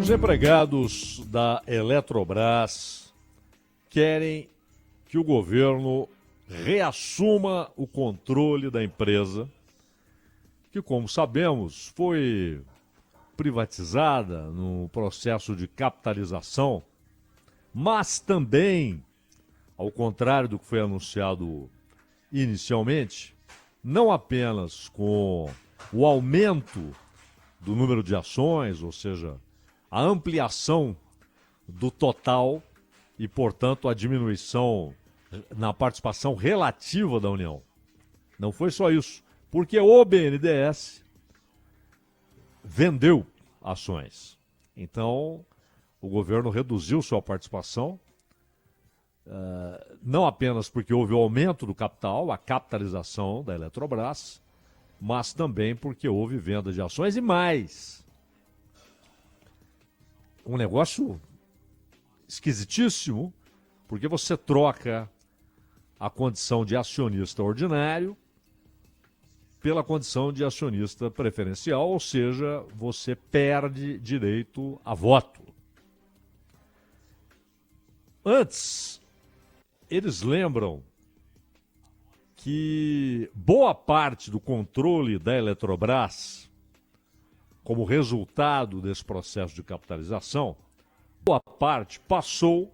Os empregados da Eletrobras querem que o governo reassuma o controle da empresa, que, como sabemos, foi privatizada no processo de capitalização, mas também, ao contrário do que foi anunciado inicialmente, não apenas com o aumento do número de ações, ou seja, a ampliação do total e, portanto, a diminuição na participação relativa da União. Não foi só isso, porque o BNDES vendeu ações. Então, o governo reduziu sua participação, não apenas porque houve o aumento do capital, a capitalização da Eletrobras, mas também porque houve venda de ações e mais. Um negócio esquisitíssimo, porque você troca a condição de acionista ordinário pela condição de acionista preferencial, ou seja, você perde direito a voto. Antes, eles lembram que boa parte do controle da Eletrobras, como resultado desse processo de capitalização, boa parte passou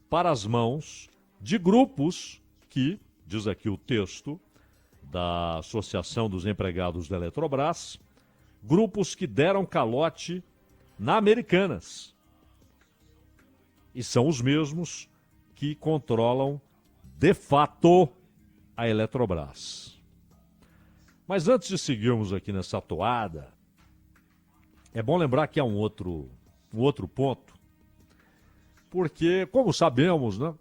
para as mãos de grupos que, diz aqui o texto da Associação dos Empregados da Eletrobras, grupos que deram calote na Americanas. E são os mesmos que controlam, de fato, a Eletrobras. Mas antes de seguirmos aqui nessa toada, é bom lembrar que há um outro ponto, porque, como sabemos, né,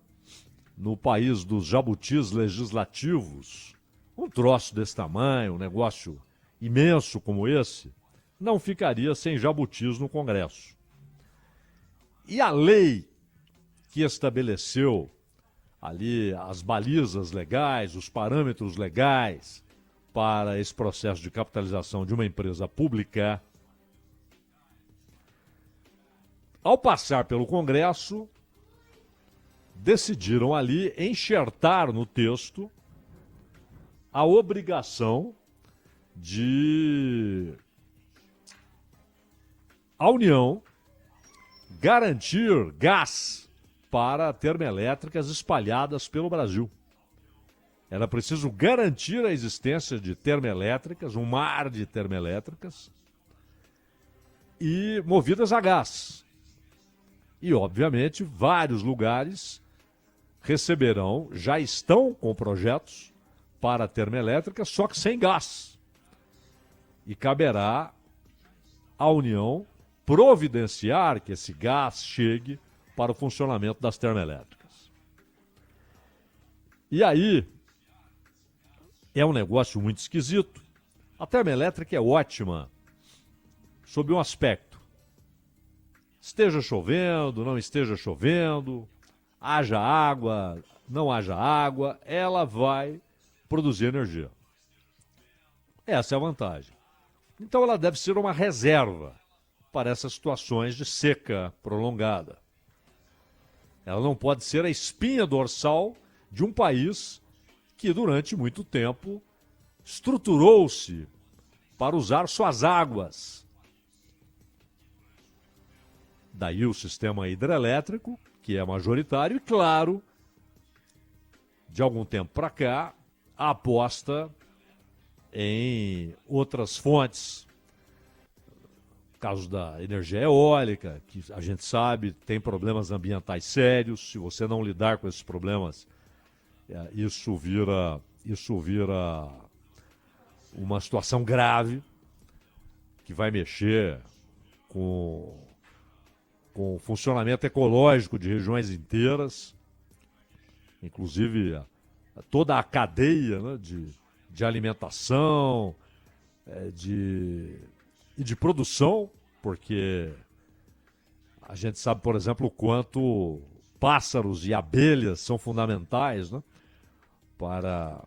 no país dos jabutis legislativos, um troço desse tamanho, um negócio imenso como esse, não ficaria sem jabutis no Congresso. E a lei que estabeleceu ali as balizas legais, os parâmetros legais para esse processo de capitalização de uma empresa pública, ao passar pelo Congresso, decidiram ali enxertar no texto a obrigação de a União garantir gás para termoelétricas espalhadas pelo Brasil. Era preciso garantir a existência de termoelétricas, um mar de termoelétricas, e movidas a gás. E, obviamente, vários lugares receberão, já estão com projetos para termoelétricas, só que sem gás. E caberá à União providenciar que esse gás chegue para o funcionamento das termoelétricas. E aí, é um negócio muito esquisito. A termoelétrica é ótima sob um aspecto. Esteja chovendo, não esteja chovendo, haja água, não haja água, ela vai produzir energia. Essa é a vantagem. Então ela deve ser uma reserva para essas situações de seca prolongada. Ela não pode ser a espinha dorsal de um país que durante muito tempo estruturou-se para usar suas águas. Daí o sistema hidrelétrico, que é majoritário, e claro, de algum tempo para cá, a aposta em outras fontes. No caso da energia eólica, que a gente sabe tem problemas ambientais sérios. Se você não lidar com esses problemas, isso vira uma situação grave que vai mexer com o funcionamento ecológico de regiões inteiras, inclusive toda a cadeia, né, de alimentação e de produção, porque a gente sabe, por exemplo, o quanto pássaros e abelhas são fundamentais, né, para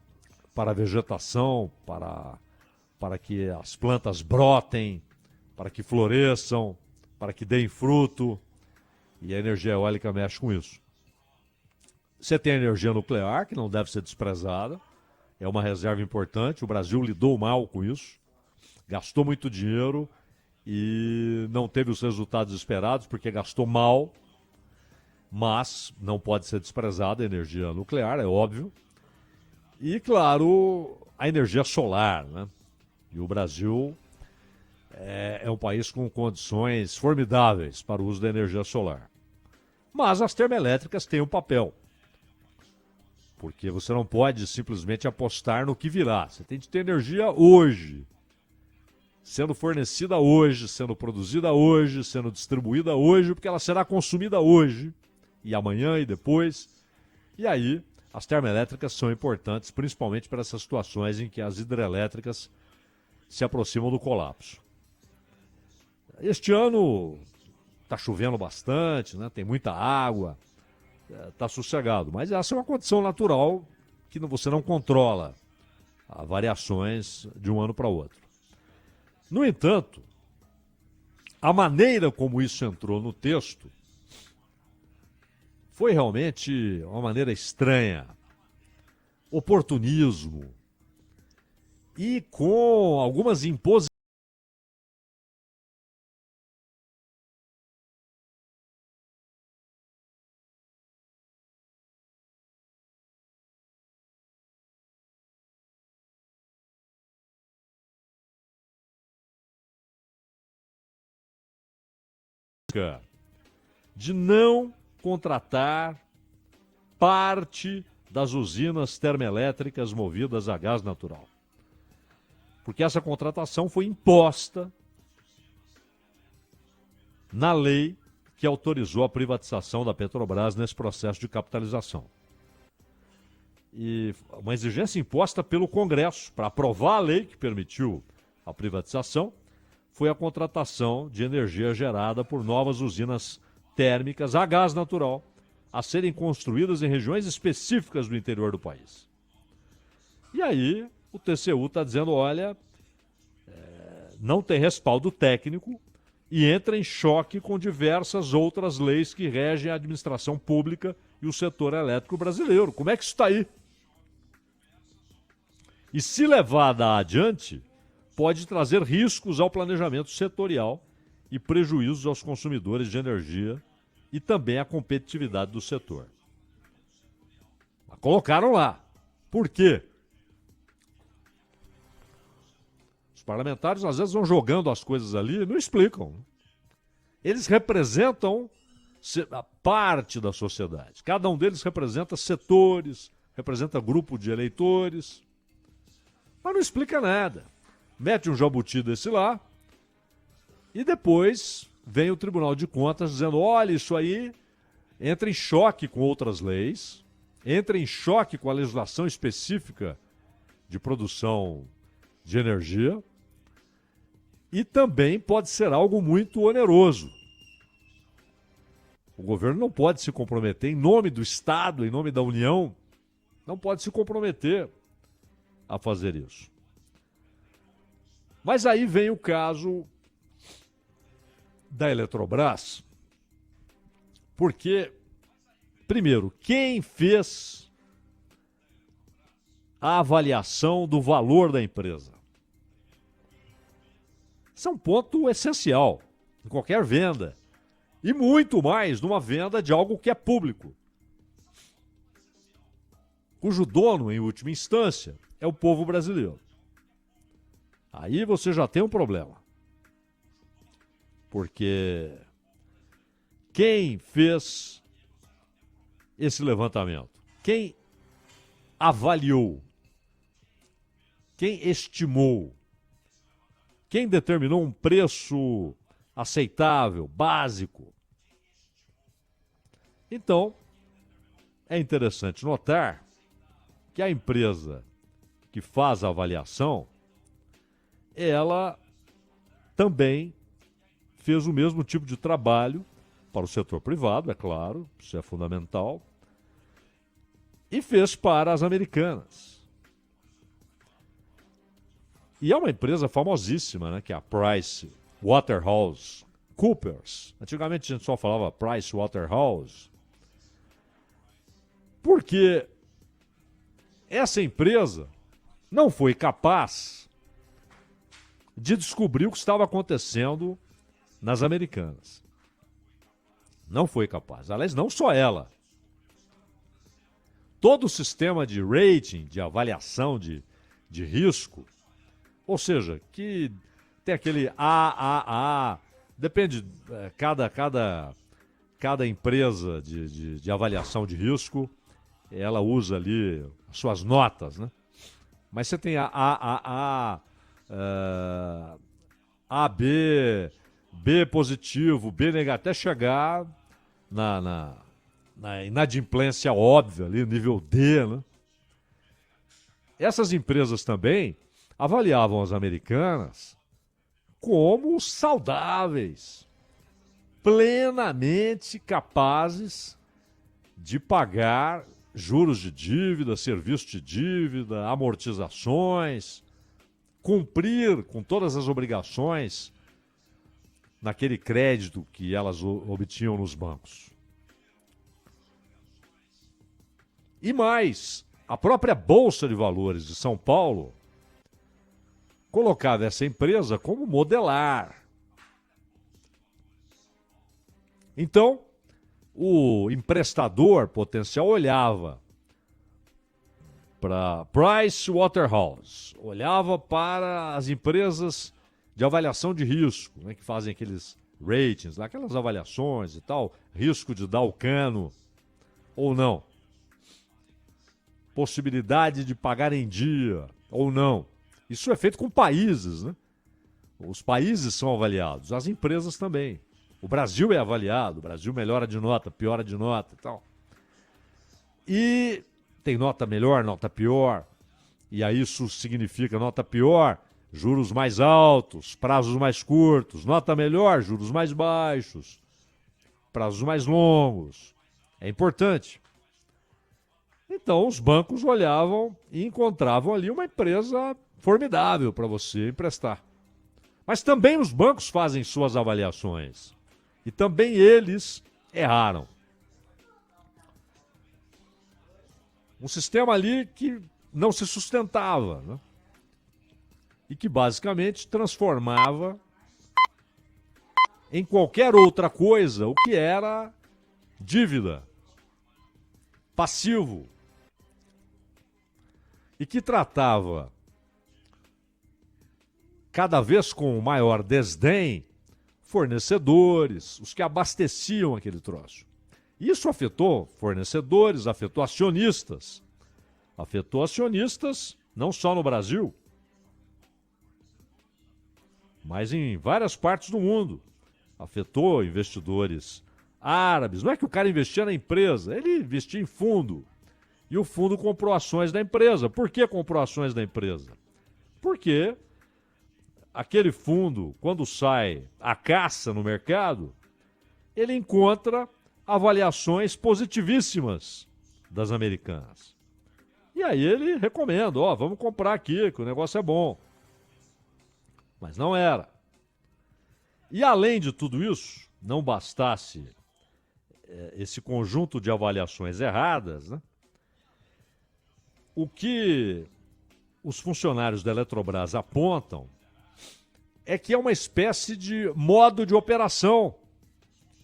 a vegetação, para que as plantas brotem, para que floresçam, para que deem fruto, e a energia eólica mexe com isso. Você tem a energia nuclear, que não deve ser desprezada, é uma reserva importante. O Brasil lidou mal com isso, gastou muito dinheiro e não teve os resultados esperados porque gastou mal, mas não pode ser desprezada a energia nuclear, é óbvio. E, claro, a energia solar, né? E o Brasil é um país com condições formidáveis para o uso da energia solar. Mas as termoelétricas têm um papel. Porque você não pode simplesmente apostar no que virá. Você tem que ter energia hoje. Sendo fornecida hoje, sendo produzida hoje, sendo distribuída hoje, porque ela será consumida hoje. E amanhã e depois. E aí, as termoelétricas são importantes, principalmente para essas situações em que as hidrelétricas se aproximam do colapso. Este ano está chovendo bastante, né? Tem muita água. Está sossegado, mas essa é uma condição natural que você não controla as variações de um ano para outro. No entanto, a maneira como isso entrou no texto foi realmente uma maneira estranha, oportunismo e com algumas imposições. De não contratar parte das usinas termoelétricas movidas a gás natural. Porque essa contratação foi imposta na lei que autorizou a privatização da Petrobras nesse processo de capitalização. E uma exigência imposta pelo Congresso para aprovar a lei que permitiu a privatização foi a contratação de energia gerada por novas usinas térmicas a gás natural a serem construídas em regiões específicas do interior do país. E aí o TCU está dizendo, olha, não tem respaldo técnico e entra em choque com diversas outras leis que regem a administração pública e o setor elétrico brasileiro. Como é que isso está aí? E se levada adiante, pode trazer riscos ao planejamento setorial e prejuízos aos consumidores de energia e também à competitividade do setor. Mas colocaram lá. Por quê? Os parlamentares às vezes vão jogando as coisas ali e não explicam. Eles representam a parte da sociedade. Cada um deles representa setores, representa grupo de eleitores, mas não explica nada. Mete um jabuti desse lá e depois vem o Tribunal de Contas dizendo, olha, isso aí entra em choque com outras leis, entra em choque com a legislação específica de produção de energia e também pode ser algo muito oneroso. O governo não pode se comprometer, em nome do Estado, em nome da União, não pode se comprometer a fazer isso. Mas aí vem o caso da Eletrobras, porque, primeiro, quem fez a avaliação do valor da empresa? Isso é um ponto essencial em qualquer venda, e muito mais numa venda de algo que é público, cujo dono, em última instância, é o povo brasileiro. Aí você já tem um problema. Porque quem fez esse levantamento? Quem avaliou? Quem estimou? Quem determinou um preço aceitável, básico? Então, é interessante notar que a empresa que faz a avaliação, ela também fez o mesmo tipo de trabalho para o setor privado, é claro, isso é fundamental, e fez para as americanas. E é uma empresa famosíssima, né, que é a Price Waterhouse Coopers. Antigamente a gente só falava Pricewaterhouse. Porque essa empresa não foi capaz de descobrir o que estava acontecendo nas Americanas. Não foi capaz. Aliás, não só ela. Todo o sistema de rating, de avaliação de risco, ou seja, que tem aquele AAA, depende, cada empresa de avaliação de risco, ela usa ali suas notas, né? Mas você tem a AAA, AB, B positivo, B negativo, até chegar na inadimplência óbvia ali, nível D, né? Essas empresas também avaliavam as americanas como saudáveis, plenamente capazes de pagar juros de dívida, serviço de dívida, amortizações, cumprir com todas as obrigações naquele crédito que elas obtinham nos bancos. E mais, a própria Bolsa de Valores de São Paulo colocava essa empresa como modelar. Então, o emprestador potencial olhava para Pricewaterhouse, olhava para as empresas de avaliação de risco, né, que fazem aqueles ratings, aquelas avaliações e tal, risco de dar o cano ou não, possibilidade de pagar em dia ou não. Isso é feito com países, né? Os países são avaliados, as empresas também. O Brasil é avaliado, o Brasil melhora de nota, piora de nota e tal. E tem nota melhor, nota pior. E aí isso significa nota pior, juros mais altos, prazos mais curtos. Nota melhor, juros mais baixos, prazos mais longos. É importante. Então os bancos olhavam e encontravam ali uma empresa formidável para você emprestar. Mas também os bancos fazem suas avaliações. E também eles erraram. Um sistema ali que não se sustentava, né? E que basicamente transformava em qualquer outra coisa o que era dívida, passivo, e que tratava cada vez com maior desdém fornecedores, os que abasteciam aquele troço. Isso afetou fornecedores, afetou acionistas. Afetou acionistas não só no Brasil, mas em várias partes do mundo. Afetou investidores árabes. Não é que o cara investia na empresa, ele investia em fundo. E o fundo comprou ações da empresa. Por que comprou ações da empresa? Porque aquele fundo, quando sai a caça no mercado, ele encontra avaliações positivíssimas das americanas. E aí ele recomenda, vamos comprar aqui, que o negócio é bom. Mas não era. E além de tudo isso, não bastasse esse conjunto de avaliações erradas, né? O que os funcionários da Eletrobras apontam é que é uma espécie de modo de operação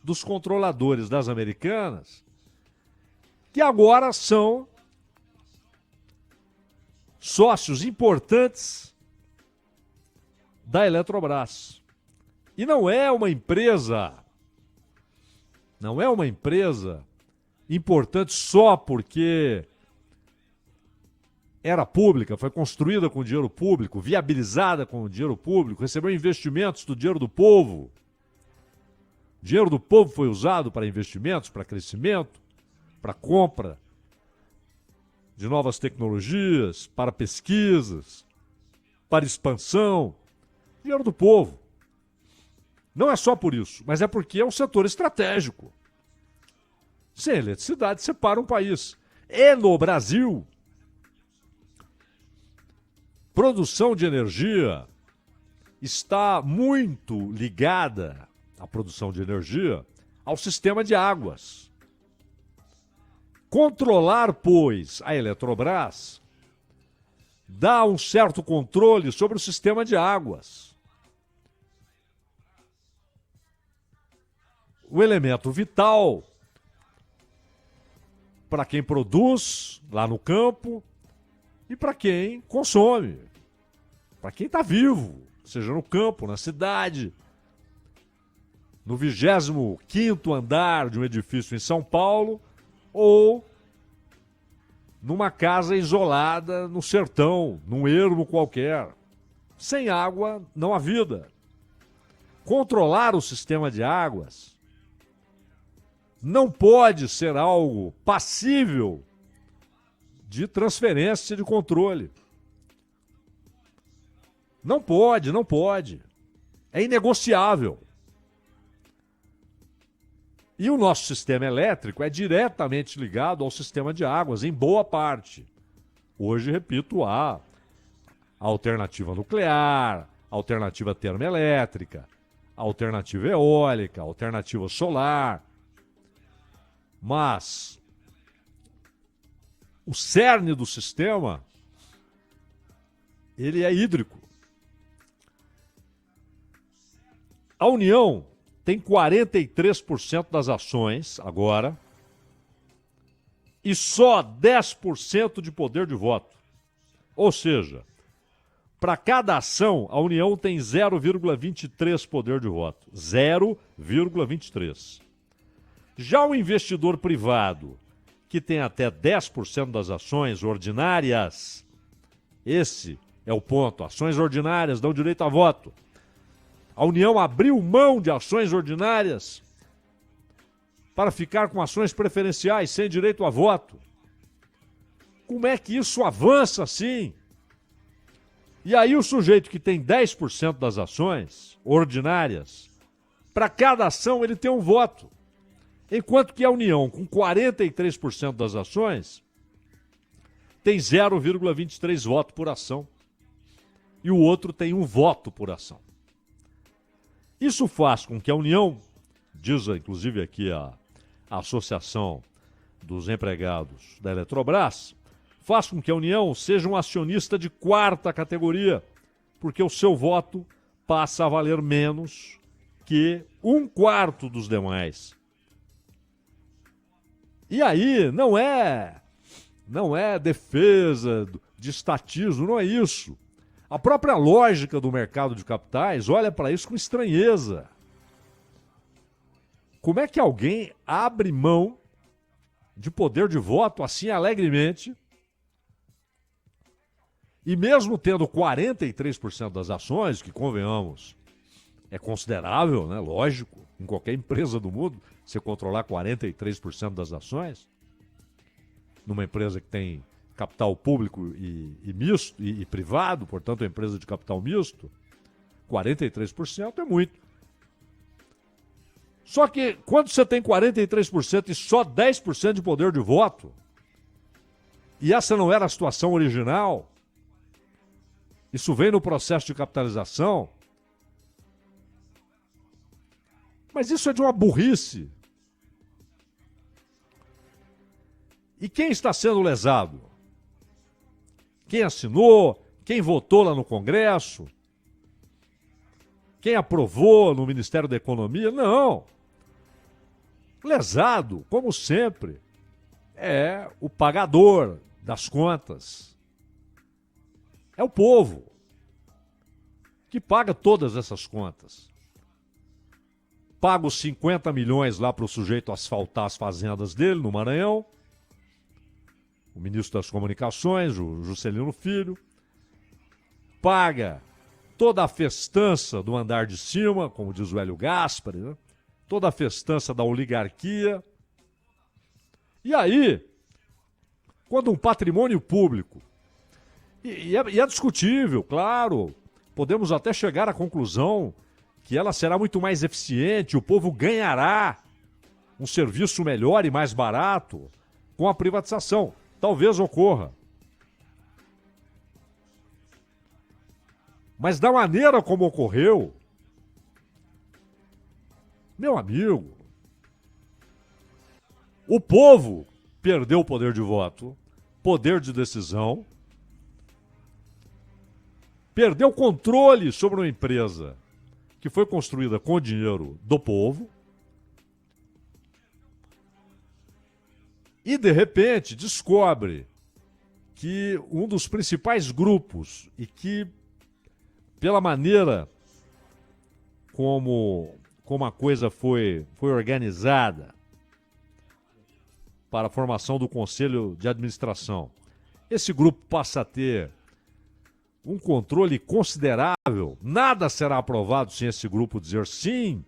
dos controladores das americanas, que agora são sócios importantes da Eletrobras. E não é uma empresa importante só porque era pública, foi construída com dinheiro público, viabilizada com dinheiro público, recebeu investimentos do dinheiro do povo. O dinheiro do povo foi usado para investimentos, para crescimento, para compra de novas tecnologias, para pesquisas, para expansão. Dinheiro do povo. Não é só por isso, mas é porque é um setor estratégico. Sem eletricidade, separa um país. E no Brasil, produção de energia está muito ligada a produção de energia ao sistema de águas. Controlar, pois, a Eletrobras dá um certo controle sobre o sistema de águas. O elemento vital para quem produz lá no campo e para quem consome, para quem está vivo, seja no campo, na cidade, no 25º andar de um edifício em São Paulo ou numa casa isolada no sertão, num ermo qualquer. Sem água não há vida. Controlar o sistema de águas não pode ser algo passível de transferência de controle. Não pode, não pode. É inegociável. E o nosso sistema elétrico é diretamente ligado ao sistema de águas, em boa parte. Hoje, repito, há alternativa nuclear, alternativa termoelétrica, alternativa eólica, alternativa solar. Mas o cerne do sistema, ele é hídrico. A União tem 43% das ações agora e só 10% de poder de voto. Ou seja, para cada ação, a União tem 0,23 poder de voto. 0,23. Já o investidor privado, que tem até 10% das ações ordinárias, esse é o ponto. Ações ordinárias dão direito a voto. A União abriu mão de ações ordinárias para ficar com ações preferenciais sem direito a voto. Como é que isso avança assim? E aí o sujeito que tem 10% das ações ordinárias, para cada ação ele tem um voto. Enquanto que a União, com 43% das ações, tem 0,23 voto por ação. E o outro tem um voto por ação. Isso faz com que a União, diz inclusive aqui a Associação dos Empregados da Eletrobras, faz com que a União seja um acionista de quarta categoria, porque o seu voto passa a valer menos que 1/4 dos demais. E aí não é defesa de estatismo, não é isso. A própria lógica do mercado de capitais olha para isso com estranheza. Como é que alguém abre mão de poder de voto assim alegremente e mesmo tendo 43% das ações, que convenhamos, é considerável, né? Lógico, em qualquer empresa do mundo, você controlar 43% das ações, numa empresa que tem capital público e misto, e privado, portanto, é empresa de capital misto, 43% é muito. Só que quando você tem 43% e só 10% de poder de voto, e essa não era a situação original, isso vem no processo de capitalização, mas isso é de uma burrice. E quem está sendo lesado? Quem assinou? Quem votou lá no Congresso? Quem aprovou no Ministério da Economia? Não. Lesado, como sempre, é o pagador das contas. É o povo que paga todas essas contas. Paga os 50 milhões lá para o sujeito asfaltar as fazendas dele no Maranhão. O ministro das Comunicações, o Juscelino Filho. Paga toda a festança do andar de cima, como diz o Hélio Gaspari, né? Toda a festança da oligarquia. E aí, quando um patrimônio público, e é discutível, claro, podemos até chegar à conclusão que ela será muito mais eficiente, o povo ganhará um serviço melhor e mais barato com a privatização. Talvez ocorra. Mas da maneira como ocorreu, Meu amigo, o povo perdeu o poder de voto, poder de decisão, perdeu o controle sobre uma empresa que foi construída com o dinheiro do povo e, de repente, descobre que um dos principais grupos e que, pela maneira como a coisa foi organizada para a formação do Conselho de Administração, esse grupo passa a ter um controle considerável. Nada será aprovado sem esse grupo dizer sim.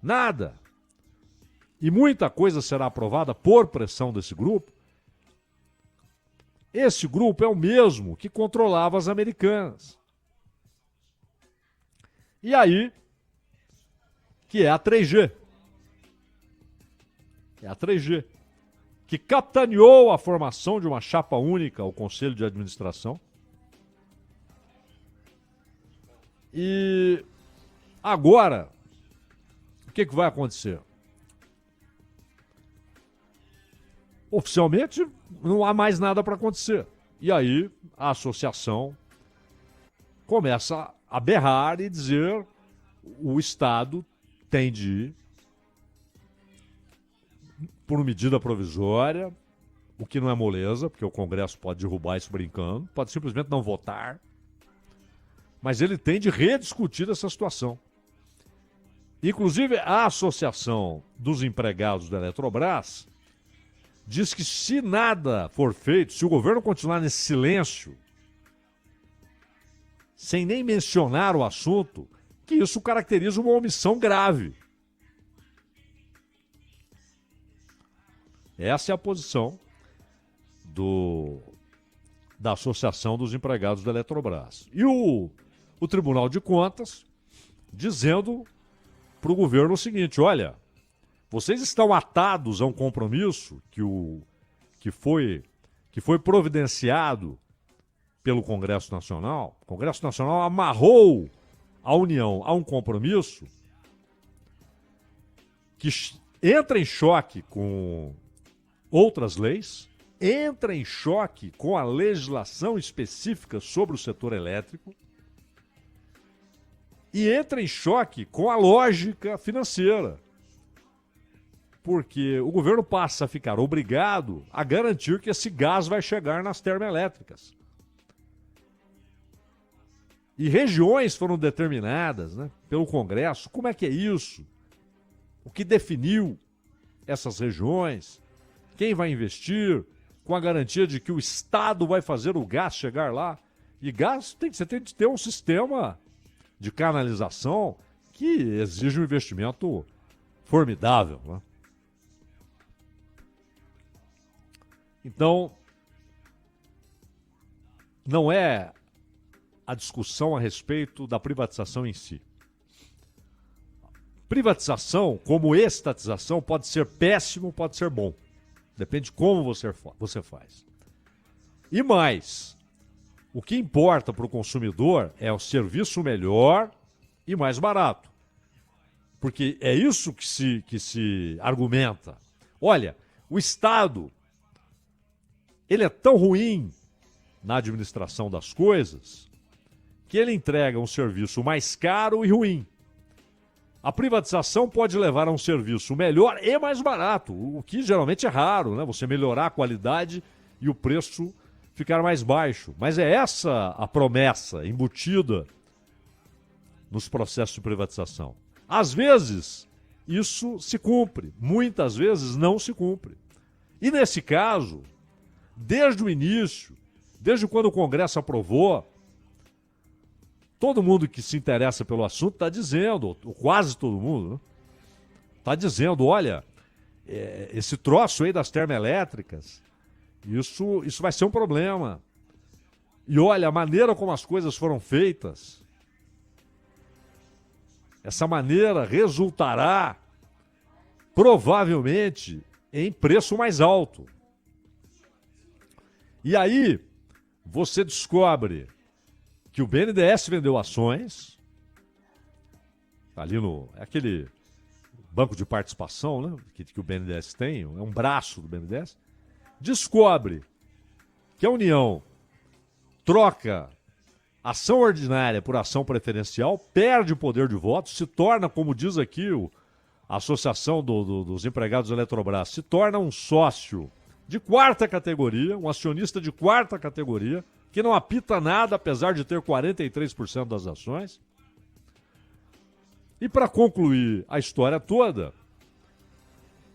Nada. E muita coisa será aprovada por pressão desse grupo. Esse grupo é o mesmo que controlava as Americanas. E aí, que é a 3G. É a 3G, que capitaneou a formação de uma chapa única ao Conselho de Administração. E agora, o que vai acontecer? Oficialmente, não há mais nada para acontecer. E aí, a associação começa a berrar e dizer: o Estado tem de ir por medida provisória, o que não é moleza, porque o Congresso pode derrubar isso brincando, pode simplesmente não votar, mas ele tem de rediscutir essa situação. Inclusive, a Associação dos Empregados da Eletrobras diz que, se nada for feito, se o governo continuar nesse silêncio, sem nem mencionar o assunto, que isso caracteriza uma omissão grave. Essa é a posição da Associação dos Empregados da Eletrobras. E o Tribunal de Contas dizendo para o governo o seguinte: olha, vocês estão atados a um compromisso que foi providenciado pelo Congresso Nacional. O Congresso Nacional amarrou a União a um compromisso que entra em choque com outras leis, entra em choque com a legislação específica sobre o setor elétrico e entra em choque com a lógica financeira. Porque o governo passa a ficar obrigado a garantir que esse gás vai chegar nas termoelétricas. E regiões foram determinadas, né, pelo Congresso. Como é que é isso? O que definiu essas regiões? Quem vai investir? Com a garantia de que o Estado vai fazer o gás chegar lá. E gás, você tem de ter um sistema de canalização que exige um investimento formidável, né? Então, não é a discussão a respeito da privatização em si. Privatização, como estatização, pode ser péssimo, pode ser bom. Depende de como você faz. E mais, o que importa para o consumidor é o serviço melhor e mais barato. Porque é isso que se argumenta. Olha, o Estado, ele é tão ruim na administração das coisas que ele entrega um serviço mais caro e ruim. A privatização pode levar a um serviço melhor e mais barato, o que geralmente é raro, né? Você melhorar a qualidade e o preço ficar mais baixo. Mas é essa a promessa embutida nos processos de privatização. Às vezes, isso se cumpre. Muitas vezes, não se cumpre. E nesse caso, desde o início, desde quando o Congresso aprovou, todo mundo que se interessa pelo assunto está dizendo, quase todo mundo, está dizendo: olha, esse troço aí das termoelétricas, isso vai ser um problema. E olha, a maneira como as coisas foram feitas, essa maneira resultará, provavelmente, em preço mais alto. E aí, você descobre que o BNDES vendeu ações, ali no... É aquele banco de participação, né, que o BNDES tem, é um braço do BNDES, descobre que a União troca ação ordinária por ação preferencial, perde o poder de voto, se torna, como diz aqui a Associação dos Empregados da Eletrobras, se torna um sócio de quarta categoria, um acionista de quarta categoria, que não apita nada, apesar de ter 43% das ações. E para concluir a história toda,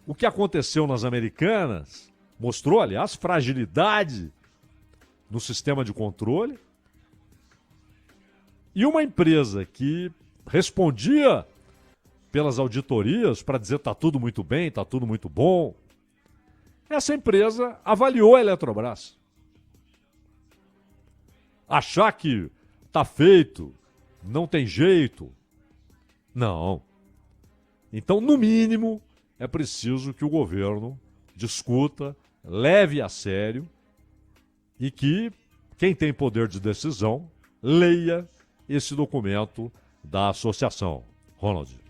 o que aconteceu nas Americanas mostrou, aliás, fragilidade no sistema de controle. E uma empresa que respondia pelas auditorias para dizer está tudo muito bem, está tudo muito bom, essa empresa avaliou a Eletrobras. Achar que está feito, não tem jeito. Não. Então, no mínimo, é preciso que o governo discuta, leve a sério e que quem tem poder de decisão leia esse documento da associação. Ronald.